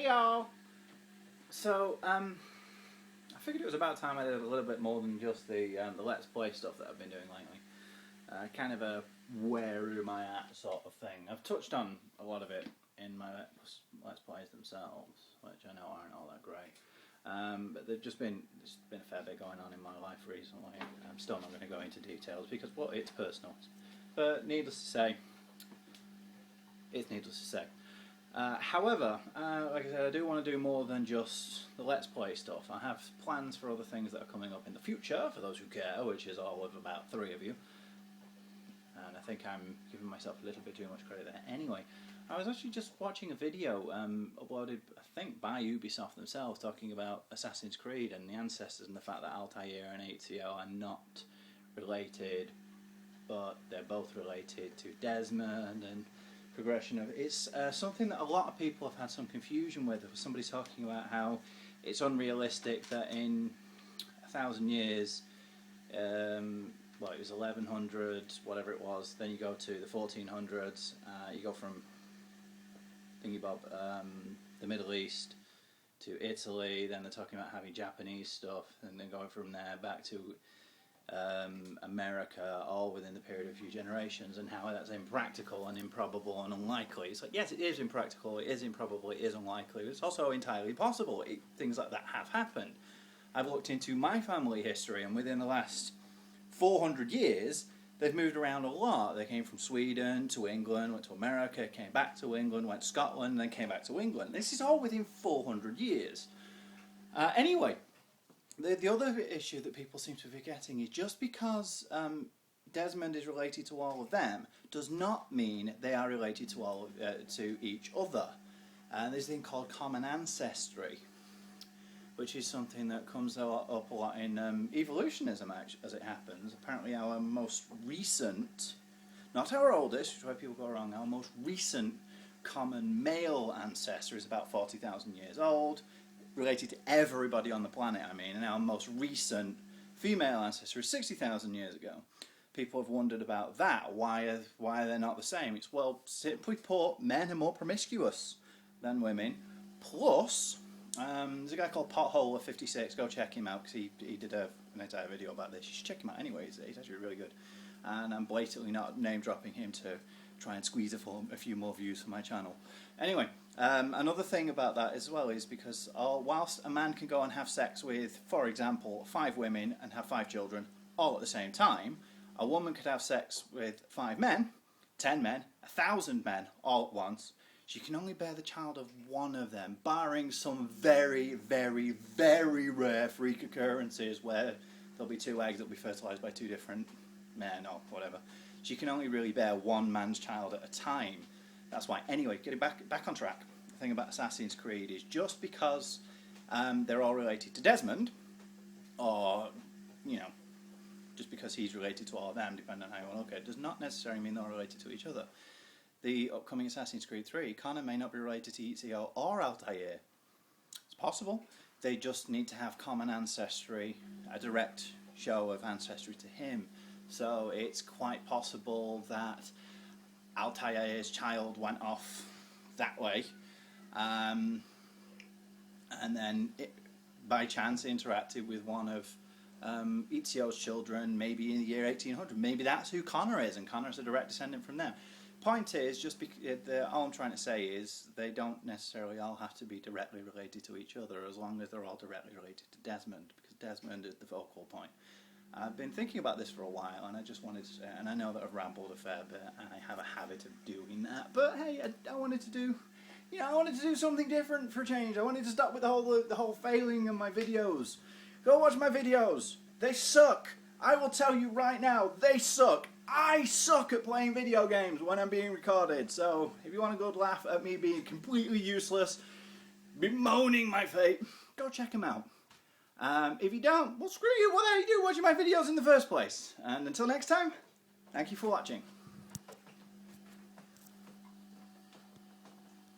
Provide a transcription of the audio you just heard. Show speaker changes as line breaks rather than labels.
y'all! So, I figured it was about time I did a little bit more than just the Let's Play stuff that I've been doing lately. Kind of a where am I at sort of thing. I've touched on a lot of it in my Let's Plays themselves, which I know aren't all that great. But there's been a fair bit going on in my life recently. I'm still not going to go into details because, well, it's personal. But needless to say, it's needless to say. However, like I said, I do want to do more than just the Let's Play stuff. I have plans for other things that are coming up in the future, for those who care, which is all of about 3 of you. And I think I'm giving myself a little bit too much credit there. Anyway, I was actually just watching a video uploaded, I think, by Ubisoft themselves, talking about Assassin's Creed and the ancestors and the fact that Altair and Ezio are not related, but they're both related to Desmond and progression of it's something that a lot of people have had some confusion with. There was somebody talking about how it's unrealistic that in 1,000 years, well, it was 1100, whatever it was, then you go to the 1400s, you go from thingy-bob, the Middle East to Italy, then they're talking about having Japanese stuff, and then going from there back to America, all within the period of a few generations, and how that's impractical and improbable and unlikely. It's like, yes, it is impractical, it is improbable, it is unlikely, but it's also entirely possible. Things like that have happened. I've looked into my family history, and within the last 400 years, they've moved around a lot. They came from Sweden to England, went to America, came back to England, went to Scotland, then came back to England. This is all within 400 years. Anyway, the other issue that people seem to be forgetting is just because Desmond is related to all of them does not mean they are related to to each other. And there's a thing called common ancestry, which is something that comes up a lot in evolutionism, as it happens. Apparently our most recent, not our oldest, which is where people go wrong, our most recent common male ancestor is about 40,000 years old, related to everybody on the planet, I mean, and our most recent female ancestor is 60,000 years ago. People have wondered about that, why they're not the same. It's, well, simply put, men are more promiscuous than women, plus there's a guy called Potholer56, go check him out, because he did an entire video about this. You should check him out anyway, he's actually really good. And I'm blatantly not name dropping him to try and squeeze a few more views for my channel. Anyway, another thing about that as well is because whilst a man can go and have sex with, for example, 5 women and have 5 children all at the same time, a woman could have sex with 5 men, 10 men, 1,000 men all at once. She can only bear the child of one of them, barring some very, very, very rare freak occurrences where there'll be 2 eggs that will be fertilised by 2 different men or whatever. She can only really bear one man's child at a time. That's why. Anyway, getting back on track. The thing about Assassin's Creed is just because they're all related to Desmond, or, you know, just because he's related to all of them, depending on how you want to look at it, does not necessarily mean they're related to each other. The upcoming Assassin's Creed 3, Connor may not be related to Ezio or Altair. It's possible. They just need to have common ancestry, a direct show of ancestry to him. So it's quite possible that Altair's child went off that way, and then by chance interacted with one of Ezio's children, maybe in the year 1800. Maybe that's who Connor is, and Connor's a direct descendant from them. Point is, all I'm trying to say is they don't necessarily all have to be directly related to each other, as long as they're all directly related to Desmond, because Desmond is the focal point. I've been thinking about this for a while, and I just wanted to, and I know that I've rambled a fair bit, and I have a habit of doing that, but hey, I wanted to do, you know, I wanted to do something different for change. I wanted to stop with the whole failing of my videos. Go watch my videos. They suck. I will tell you right now, they suck. I suck at playing video games when I'm being recorded, so if you want to go laugh at me being completely useless, bemoaning my fate, go check them out. If you don't, well, screw you, what are you doing watching my videos in the first place? And until next time, thank you for watching.